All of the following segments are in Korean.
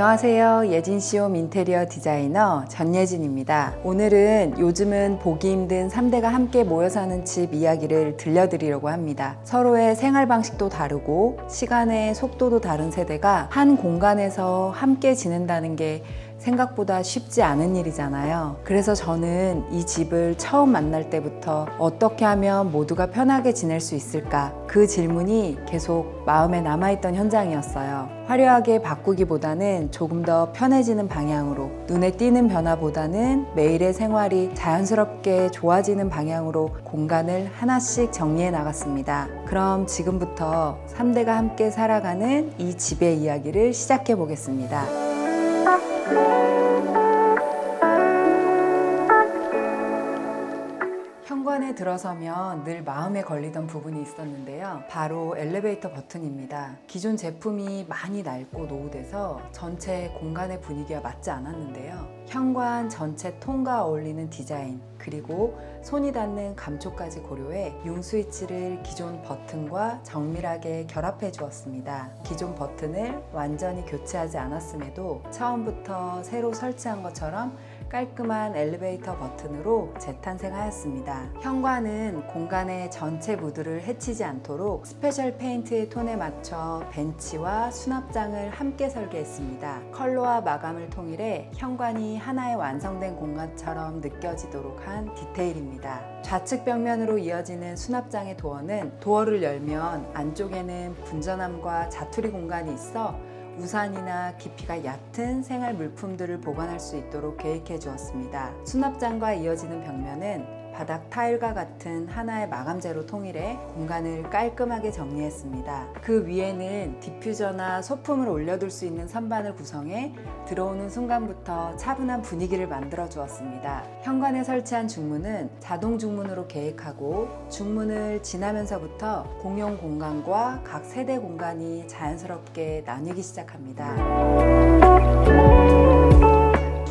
안녕하세요. 예진시홈 인테리어 디자이너 전예진입니다. 오늘은 요즘은 보기 힘든 3대가 함께 모여 사는 집 이야기를 들려드리려고 합니다. 서로의 생활 방식도 다르고 시간의 속도도 다른 세대가 한 공간에서 함께 지낸다는 게 생각보다 쉽지 않은 일이잖아요. 그래서 저는 이 집을 처음 만날 때부터 어떻게 하면 모두가 편하게 지낼 수 있을까? 그 질문이 계속 마음에 남아있던 현장이었어요. 화려하게 바꾸기보다는 조금 더 편해지는 방향으로, 눈에 띄는 변화보다는 매일의 생활이 자연스럽게 좋아지는 방향으로 공간을 하나씩 정리해 나갔습니다. 그럼 지금부터 3대가 함께 살아가는 이 집의 이야기를 시작해 보겠습니다. 현관에 들어서면 늘 마음에 걸리던 부분이 있었는데요. 바로 엘리베이터 버튼입니다. 기존 제품이 많이 낡고 노후돼서 전체 공간의 분위기와 맞지 않았는데요. 현관 전체 톤과 어울리는 디자인, 그리고 손이 닿는 감촉까지 고려해 융 스위치를 기존 버튼과 정밀하게 결합해 주었습니다. 기존 버튼을 완전히 교체하지 않았음에도 처음부터 새로 설치한 것처럼 깔끔한 엘리베이터 버튼으로 재탄생하였습니다. 현관은 공간의 전체 무드를 해치지 않도록 스페셜 페인트의 톤에 맞춰 벤치와 수납장을 함께 설계했습니다. 컬러와 마감을 통일해 현관이 하나의 완성된 공간처럼 느껴지도록 한 디테일입니다. 좌측 벽면으로 이어지는 수납장의 도어는 도어를 열면 안쪽에는 분전함과 자투리 공간이 있어 우산이나 깊이가 얕은 생활 물품들을 보관할 수 있도록 계획해 주었습니다. 수납장과 이어지는 벽면은 바닥 타일과 같은 하나의 마감재로 통일해 공간을 깔끔하게 정리했습니다. 그 위에는 디퓨저나 소품을 올려둘 수 있는 선반을 구성해 들어오는 순간부터 차분한 분위기를 만들어 주었습니다. 현관에 설치한 중문은 자동 중문으로 계획하고 중문을 지나면서부터 공용 공간과 각 세대 공간이 자연스럽게 나뉘기 시작합니다.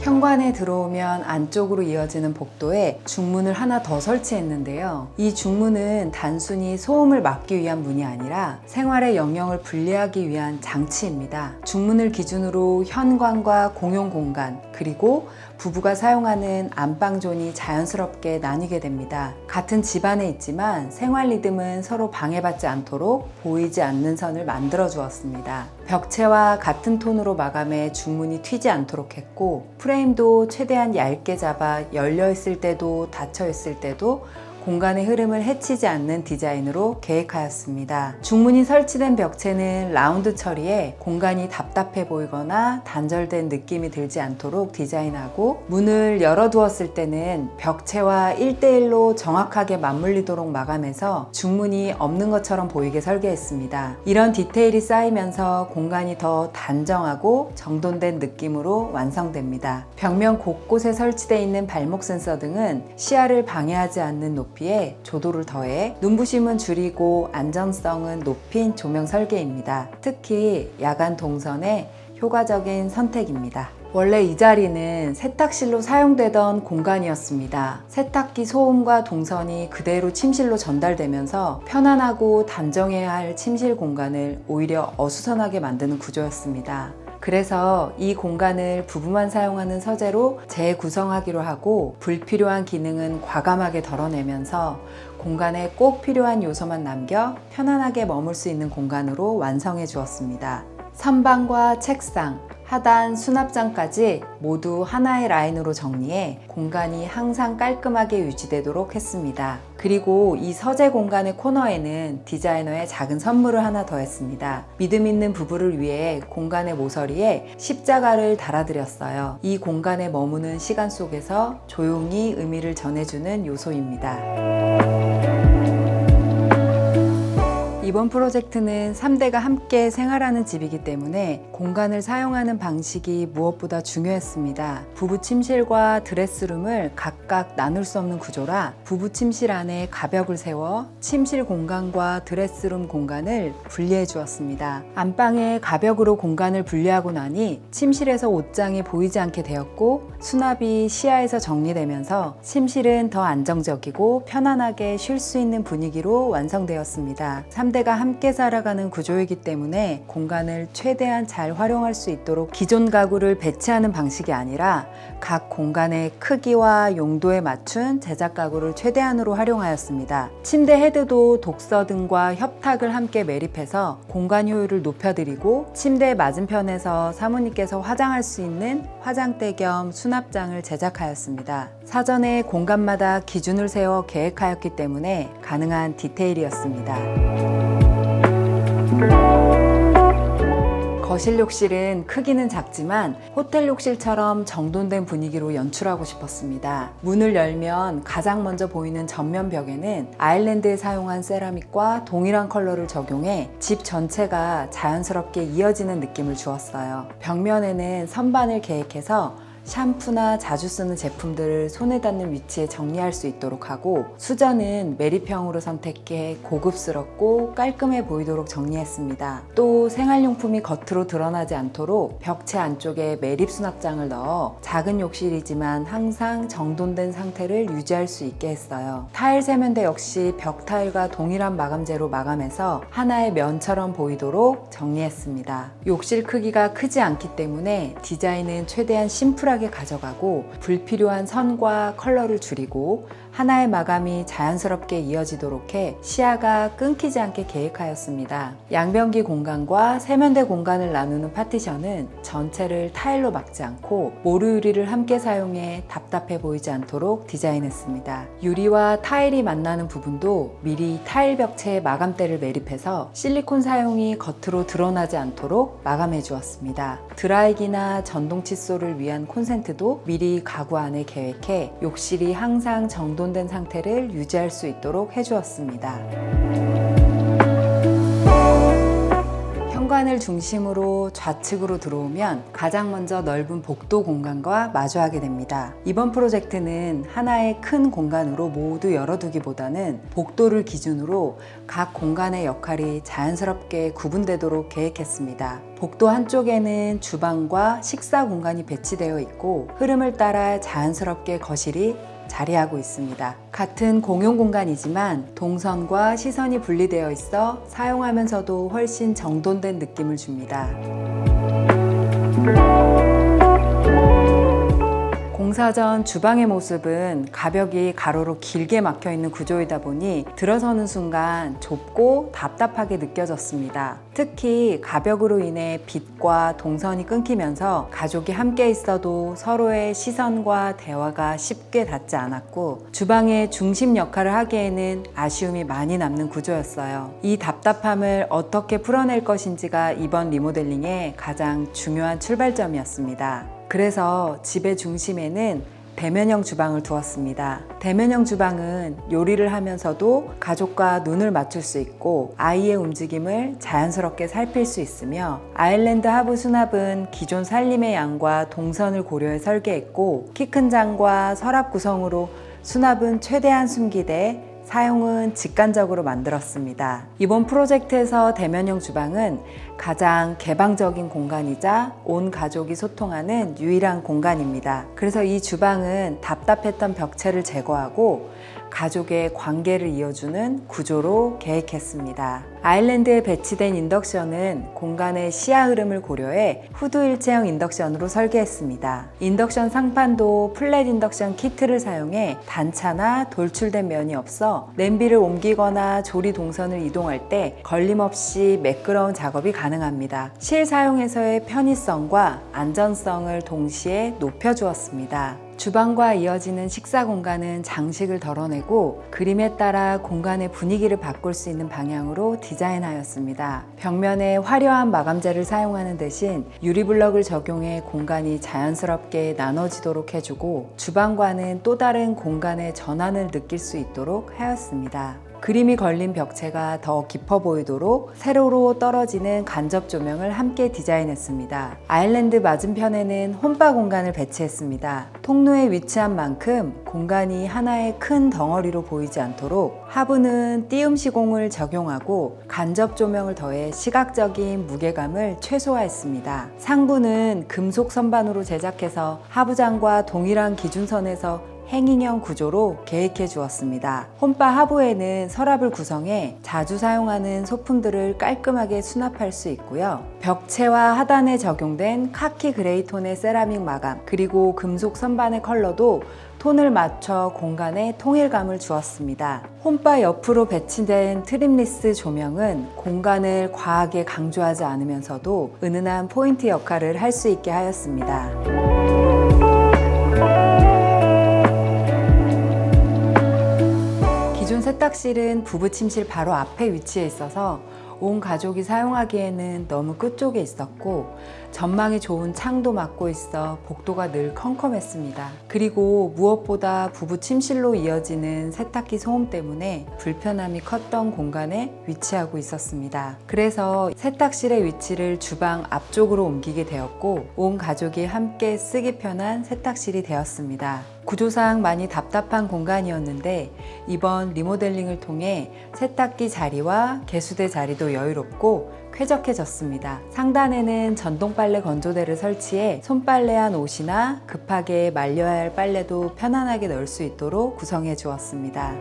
현관에 들어오면 안쪽으로 이어지는 복도에 중문을 하나 더 설치했는데요. 이 중문은 단순히 소음을 막기 위한 문이 아니라 생활의 영역을 분리하기 위한 장치입니다. 중문을 기준으로 현관과 공용 공간, 그리고 부부가 사용하는 안방존이 자연스럽게 나뉘게 됩니다. 같은 집안에 있지만 생활 리듬은 서로 방해받지 않도록 보이지 않는 선을 만들어 주었습니다. 벽체와 같은 톤으로 마감해 중문이 튀지 않도록 했고, 프레임도 최대한 얇게 잡아 열려 있을 때도 닫혀 있을 때도 공간의 흐름을 해치지 않는 디자인으로 계획하였습니다. 중문이 설치된 벽체는 라운드 처리에 공간이 답답해 보이거나 단절된 느낌이 들지 않도록 디자인하고, 문을 열어두었을 때는 벽체와 1대1로 정확하게 맞물리도록 마감해서 중문이 없는 것처럼 보이게 설계했습니다. 이런 디테일이 쌓이면서 공간이 더 단정하고 정돈된 느낌으로 완성됩니다. 벽면 곳곳에 설치되어 있는 발목 센서 등은 시야를 방해하지 않는 높이에 조도를 더해 눈부심은 줄이고 안정성은 높인 조명 설계입니다. 특히 야간 동선에 효과적인 선택입니다. 원래 이 자리는 세탁실로 사용되던 공간이었습니다. 세탁기 소음과 동선이 그대로 침실로 전달되면서 편안하고 단정해야 할 침실 공간을 오히려 어수선하게 만드는 구조였습니다. 그래서 이 공간을 부부만 사용하는 서재로 재구성하기로 하고, 불필요한 기능은 과감하게 덜어내면서 공간에 꼭 필요한 요소만 남겨 편안하게 머물 수 있는 공간으로 완성해 주었습니다. 선반과 책상, 하단 수납장까지 모두 하나의 라인으로 정리해 공간이 항상 깔끔하게 유지되도록 했습니다. 그리고 이 서재 공간의 코너에는 디자이너의 작은 선물을 하나 더했습니다. 믿음 있는 부부를 위해 공간의 모서리에 십자가를 달아드렸어요. 이 공간에 머무는 시간 속에서 조용히 의미를 전해주는 요소입니다. 이번 프로젝트는 3대가 함께 생활하는 집이기 때문에 공간을 사용하는 방식이 무엇보다 중요했습니다. 부부 침실과 드레스룸을 각각 나눌 수 없는 구조라 부부 침실 안에 가벽을 세워 침실 공간과 드레스룸 공간을 분리해 주었습니다. 안방에 가벽으로 공간을 분리하고 나니 침실에서 옷장이 보이지 않게 되었고, 수납이 시야에서 정리되면서 침실은 더 안정적이고 편안하게 쉴 수 있는 분위기로 완성되었습니다. 3대 세대가 함께 살아가는 구조이기 때문에 공간을 최대한 잘 활용할 수 있도록 기존 가구를 배치하는 방식이 아니라 각 공간의 크기와 용도에 맞춘 제작 가구를 최대한으로 활용하였습니다. 침대 헤드도 독서 등과 협탁을 함께 매립해서 공간 효율을 높여드리고 침대 맞은편에서 사모님께서 화장할 수 있는 화장대 겸 수납장을 제작하였습니다. 사전에 공간마다 기준을 세워 계획하였기 때문에 가능한 디테일이었습니다. 거실 욕실은 크기는 작지만 호텔 욕실처럼 정돈된 분위기로 연출하고 싶었습니다. 문을 열면 가장 먼저 보이는 전면 벽에는 아일랜드에 사용한 세라믹과 동일한 컬러를 적용해 집 전체가 자연스럽게 이어지는 느낌을 주었어요. 벽면에는 선반을 계획해서 샴푸나 자주 쓰는 제품들을 손에 닿는 위치에 정리할 수 있도록 하고, 수전은 매립형으로 선택해 고급스럽고 깔끔해 보이도록 정리했습니다. 또 생활용품이 겉으로 드러나지 않도록 벽체 안쪽에 매립 수납장을 넣어 작은 욕실이지만 항상 정돈된 상태를 유지할 수 있게 했어요. 타일 세면대 역시 벽 타일과 동일한 마감재로 마감해서 하나의 면처럼 보이도록 정리했습니다. 욕실 크기가 크지 않기 때문에 디자인은 최대한 심플하게 가져가고 불필요한 선과 컬러를 줄이고 하나의 마감이 자연스럽게 이어지도록 해 시야가 끊기지 않게 계획하였습니다. 양변기 공간과 세면대 공간을 나누는 파티션은 전체를 타일로 막지 않고 모루 유리를 함께 사용해 답답해 보이지 않도록 디자인했습니다. 유리와 타일이 만나는 부분도 미리 타일 벽체에 마감대를 매립해서 실리콘 사용이 겉으로 드러나지 않도록 마감해 주었습니다. 드라이기나 전동 칫솔을 위한 콘센트도 미리 가구 안에 계획해 욕실이 항상 정돈된 상태를 유지할 수 있도록 해주었습니다. 현관을 중심으로 좌측으로 들어오면 가장 먼저 넓은 복도 공간과 마주하게 됩니다. 이번 프로젝트는 하나의 큰 공간으로 모두 열어두기보다는 복도를 기준으로 각 공간의 역할이 자연스럽게 구분되도록 계획했습니다. 복도 한쪽에는 주방과 식사 공간이 배치되어 있고 흐름을 따라 자연스럽게 거실이 자리하고 있습니다. 같은 공용 공간이지만 동선과 시선이 분리되어 있어 사용하면서도 훨씬 정돈된 느낌을 줍니다. 공사 전 주방의 모습은 가벽이 가로로 길게 막혀 있는 구조이다 보니 들어서는 순간 좁고 답답하게 느껴졌습니다. 특히 가벽으로 인해 빛과 동선이 끊기면서 가족이 함께 있어도 서로의 시선과 대화가 쉽게 닿지 않았고 주방의 중심 역할을 하기에는 아쉬움이 많이 남는 구조였어요. 이 답답함을 어떻게 풀어낼 것인지가 이번 리모델링의 가장 중요한 출발점이었습니다. 그래서 집의 중심에는 대면형 주방을 두었습니다. 대면형 주방은 요리를 하면서도 가족과 눈을 맞출 수 있고 아이의 움직임을 자연스럽게 살필 수 있으며 아일랜드 하부 수납은 기존 살림의 양과 동선을 고려해 설계했고 키 큰 장과 서랍 구성으로 수납은 최대한 숨기되 사용은 직관적으로 만들었습니다. 이번 프로젝트에서 대면형 주방은 가장 개방적인 공간이자 온 가족이 소통하는 유일한 공간입니다. 그래서 이 주방은 답답했던 벽체를 제거하고 가족의 관계를 이어주는 구조로 계획했습니다. 아일랜드에 배치된 인덕션은 공간의 시야 흐름을 고려해 후드 일체형 인덕션으로 설계했습니다. 인덕션 상판도 플랫 인덕션 키트를 사용해 단차나 돌출된 면이 없어 냄비를 옮기거나 조리 동선을 이동할 때 걸림없이 매끄러운 작업이 가능합니다. 실사용에서의 편의성과 안전성을 동시에 높여주었습니다. 주방과 이어지는 식사 공간은 장식을 덜어내고 그림에 따라 공간의 분위기를 바꿀 수 있는 방향으로 디자인하였습니다. 벽면에 화려한 마감재를 사용하는 대신 유리블럭을 적용해 공간이 자연스럽게 나눠지도록 해주고 주방과는 또 다른 공간의 전환을 느낄 수 있도록 하였습니다. 그림이 걸린 벽체가 더 깊어 보이도록 세로로 떨어지는 간접 조명을 함께 디자인했습니다. 아일랜드 맞은편에는 홈바 공간을 배치했습니다. 통로에 위치한 만큼 공간이 하나의 큰 덩어리로 보이지 않도록 하부는 띄움 시공을 적용하고 간접 조명을 더해 시각적인 무게감을 최소화했습니다. 상부는 금속 선반으로 제작해서 하부장과 동일한 기준선에서 행인형 구조로 계획해 주었습니다. 홈바 하부에는 서랍을 구성해 자주 사용하는 소품들을 깔끔하게 수납할 수 있고요. 벽체와 하단에 적용된 카키 그레이 톤의 세라믹 마감, 그리고 금속 선반의 컬러도 톤을 맞춰 공간에 통일감을 주었습니다. 홈바 옆으로 배치된 트림리스 조명은 공간을 과하게 강조하지 않으면서도 은은한 포인트 역할을 할 수 있게 하였습니다. 기존 세탁실은 부부 침실 바로 앞에 위치해 있어서 온 가족이 사용하기에는 너무 끝쪽에 있었고, 전망이 좋은 창도 막고 있어 복도가 늘 컴컴했습니다. 그리고 무엇보다 부부 침실로 이어지는 세탁기 소음 때문에 불편함이 컸던 공간에 위치하고 있었습니다. 그래서 세탁실의 위치를 주방 앞쪽으로 옮기게 되었고, 온 가족이 함께 쓰기 편한 세탁실이 되었습니다. 구조상 많이 답답한 공간이었는데, 이번 리모델링을 통해 세탁기 자리와 개수대 자리도 여유롭고 쾌적해졌습니다. 상단에는 전동 빨래 건조대를 설치해 손빨래한 옷이나 급하게 말려야 할 빨래도 편안하게 넣을 수 있도록 구성해 주었습니다.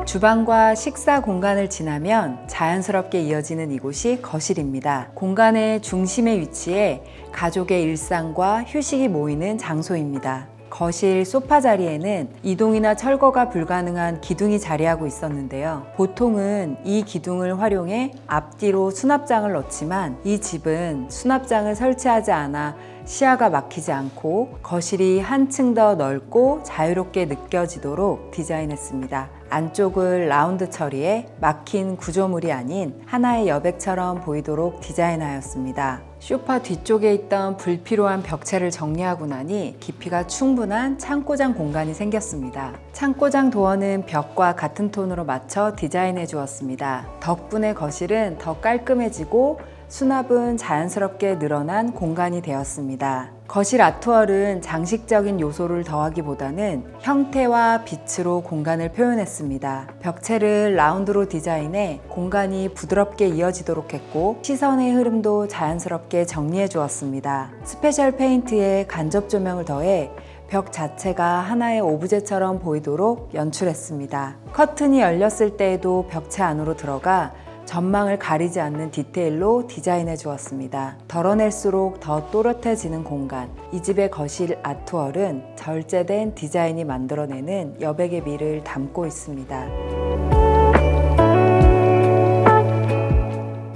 주방과 식사 공간을 지나면 자연스럽게 이어지는 이곳이 거실입니다. 공간의 중심에 위치해 가족의 일상과 휴식이 모이는 장소입니다. 거실 소파 자리에는 이동이나 철거가 불가능한 기둥이 자리하고 있었는데요. 보통은 이 기둥을 활용해 앞뒤로 수납장을 넣지만 이 집은 수납장을 설치하지 않아 시야가 막히지 않고 거실이 한층 더 넓고 자유롭게 느껴지도록 디자인했습니다. 안쪽을 라운드 처리해 막힌 구조물이 아닌 하나의 여백처럼 보이도록 디자인하였습니다. 소파 뒤쪽에 있던 불필요한 벽체를 정리하고 나니 깊이가 충분한 창고장 공간이 생겼습니다. 창고장 도어는 벽과 같은 톤으로 맞춰 디자인해 주었습니다. 덕분에 거실은 더 깔끔해지고 수납은 자연스럽게 늘어난 공간이 되었습니다. 거실 아트월은 장식적인 요소를 더하기보다는 형태와 빛으로 공간을 표현했습니다. 벽체를 라운드로 디자인해 공간이 부드럽게 이어지도록 했고, 시선의 흐름도 자연스럽게 정리해 주었습니다. 스페셜 페인트에 간접 조명을 더해 벽 자체가 하나의 오브제처럼 보이도록 연출했습니다. 커튼이 열렸을 때에도 벽체 안으로 들어가 전망을 가리지 않는 디테일로 디자인해 주었습니다. 덜어낼수록 더 또렷해지는 공간. 이 집의 거실 아트월은 절제된 디자인이 만들어내는 여백의 미를 담고 있습니다.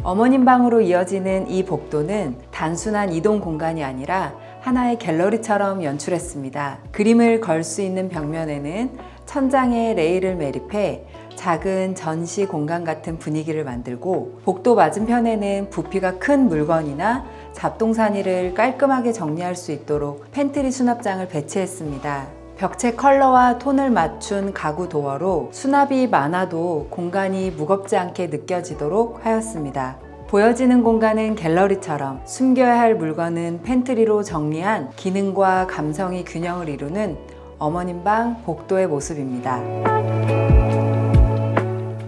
어머님 방으로 이어지는 이 복도는 단순한 이동 공간이 아니라 하나의 갤러리처럼 연출했습니다. 그림을 걸 수 있는 벽면에는 천장에 레일을 매립해 작은 전시 공간 같은 분위기를 만들고, 복도 맞은편에는 부피가 큰 물건이나 잡동사니를 깔끔하게 정리할 수 있도록 팬트리 수납장을 배치했습니다. 벽체 컬러와 톤을 맞춘 가구 도어로 수납이 많아도 공간이 무겁지 않게 느껴지도록 하였습니다. 보여지는 공간은 갤러리처럼, 숨겨야 할 물건은 팬트리로 정리한 기능과 감성이 균형을 이루는 어머님 방 복도의 모습입니다.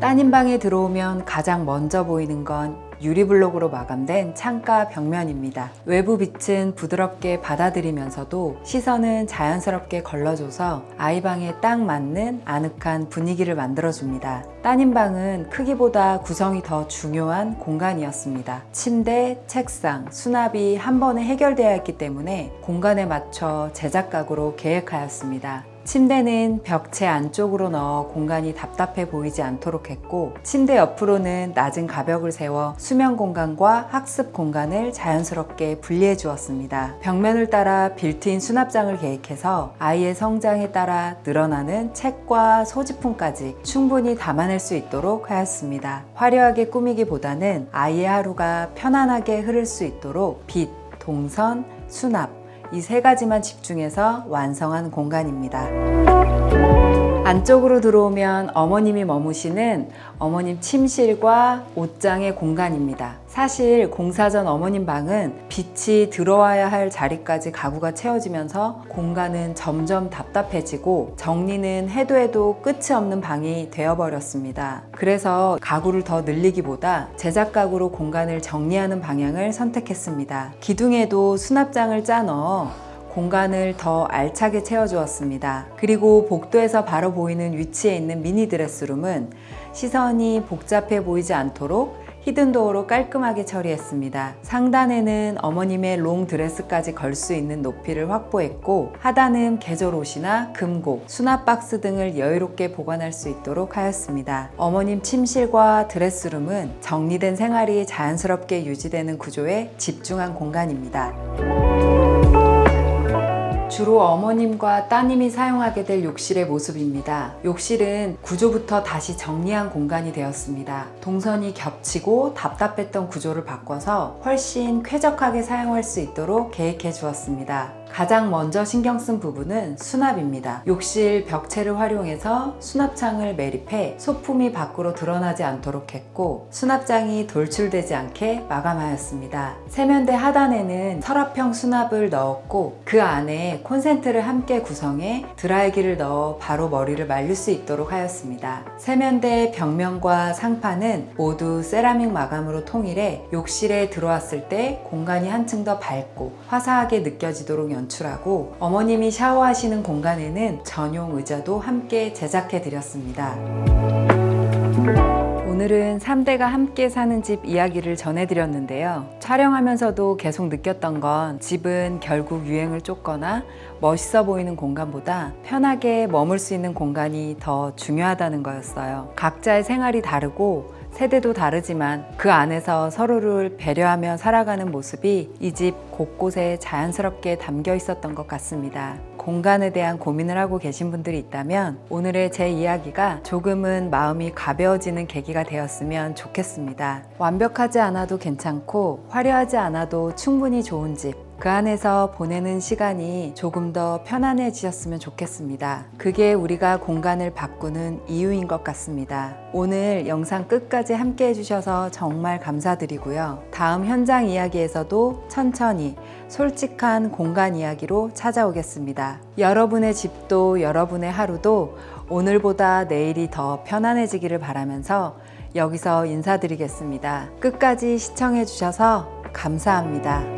따님 방에 들어오면 가장 먼저 보이는 건 유리블록으로 마감된 창가 벽면입니다. 외부 빛은 부드럽게 받아들이면서도 시선은 자연스럽게 걸러줘서 아이 방에 딱 맞는 아늑한 분위기를 만들어줍니다. 따님 방은 크기보다 구성이 더 중요한 공간이었습니다. 침대, 책상, 수납이 한 번에 해결되어야 했기 때문에 공간에 맞춰 제작각으로 계획하였습니다. 침대는 벽체 안쪽으로 넣어 공간이 답답해 보이지 않도록 했고, 침대 옆으로는 낮은 가벽을 세워 수면 공간과 학습 공간을 자연스럽게 분리해 주었습니다. 벽면을 따라 빌트인 수납장을 계획해서 아이의 성장에 따라 늘어나는 책과 소지품까지 충분히 담아낼 수 있도록 하였습니다. 화려하게 꾸미기보다는 아이의 하루가 편안하게 흐를 수 있도록 빛, 동선, 수납, 이 세 가지만 집중해서 완성한 공간입니다. 안쪽으로 들어오면 어머님이 머무시는 어머님 침실과 옷장의 공간입니다. 사실 공사 전 어머님 방은 빛이 들어와야 할 자리까지 가구가 채워지면서 공간은 점점 답답해지고 정리는 해도 끝이 없는 방이 되어버렸습니다. 그래서 가구를 더 늘리기보다 제작 가구로 공간을 정리하는 방향을 선택했습니다. 기둥에도 수납장을 짜 넣어 공간을 더 알차게 채워주었습니다. 그리고 복도에서 바로 보이는 위치에 있는 미니 드레스룸은 시선이 복잡해 보이지 않도록 히든도어로 깔끔하게 처리했습니다. 상단에는 어머님의 롱 드레스까지 걸 수 있는 높이를 확보했고, 하단은 계절 옷이나 금고, 수납 박스 등을 여유롭게 보관할 수 있도록 하였습니다. 어머님 침실과 드레스룸은 정리된 생활이 자연스럽게 유지되는 구조에 집중한 공간입니다. 주로 어머님과 따님이 사용하게 될 욕실의 모습입니다. 욕실은 구조부터 다시 정리한 공간이 되었습니다. 동선이 겹치고 답답했던 구조를 바꿔서 훨씬 쾌적하게 사용할 수 있도록 계획해 주었습니다. 가장 먼저 신경 쓴 부분은 수납입니다. 욕실 벽체를 활용해서 수납창을 매립해 소품이 밖으로 드러나지 않도록 했고, 수납장이 돌출되지 않게 마감하였습니다. 세면대 하단에는 서랍형 수납을 넣었고, 그 안에 콘센트를 함께 구성해 드라이기를 넣어 바로 머리를 말릴 수 있도록 하였습니다. 세면대 벽면과 상판은 모두 세라믹 마감으로 통일해 욕실에 들어왔을 때 공간이 한층 더 밝고 화사하게 느껴지도록 연출하고, 어머님이 샤워하시는 공간에는 전용 의자도 함께 제작해 드렸습니다. 오늘은 3대가 함께 사는 집 이야기를 전해드렸는데요. 촬영하면서도 계속 느꼈던 건 집은 결국 유행을 쫓거나 멋있어 보이는 공간보다 편하게 머물 수 있는 공간이 더 중요하다는 거였어요. 각자의 생활이 다르고 세대도 다르지만 그 안에서 서로를 배려하며 살아가는 모습이 이 집 곳곳에 자연스럽게 담겨 있었던 것 같습니다. 공간에 대한 고민을 하고 계신 분들이 있다면 오늘의 제 이야기가 조금은 마음이 가벼워지는 계기가 되었으면 좋겠습니다. 완벽하지 않아도 괜찮고 화려하지 않아도 충분히 좋은 집, 그 안에서 보내는 시간이 조금 더 편안해지셨으면 좋겠습니다. 그게 우리가 공간을 바꾸는 이유인 것 같습니다. 오늘 영상 끝까지 함께 해주셔서 정말 감사드리고요. 다음 현장 이야기에서도 천천히 솔직한 공간 이야기로 찾아오겠습니다. 여러분의 집도 여러분의 하루도 오늘보다 내일이 더 편안해지기를 바라면서 여기서 인사드리겠습니다. 끝까지 시청해주셔서 감사합니다.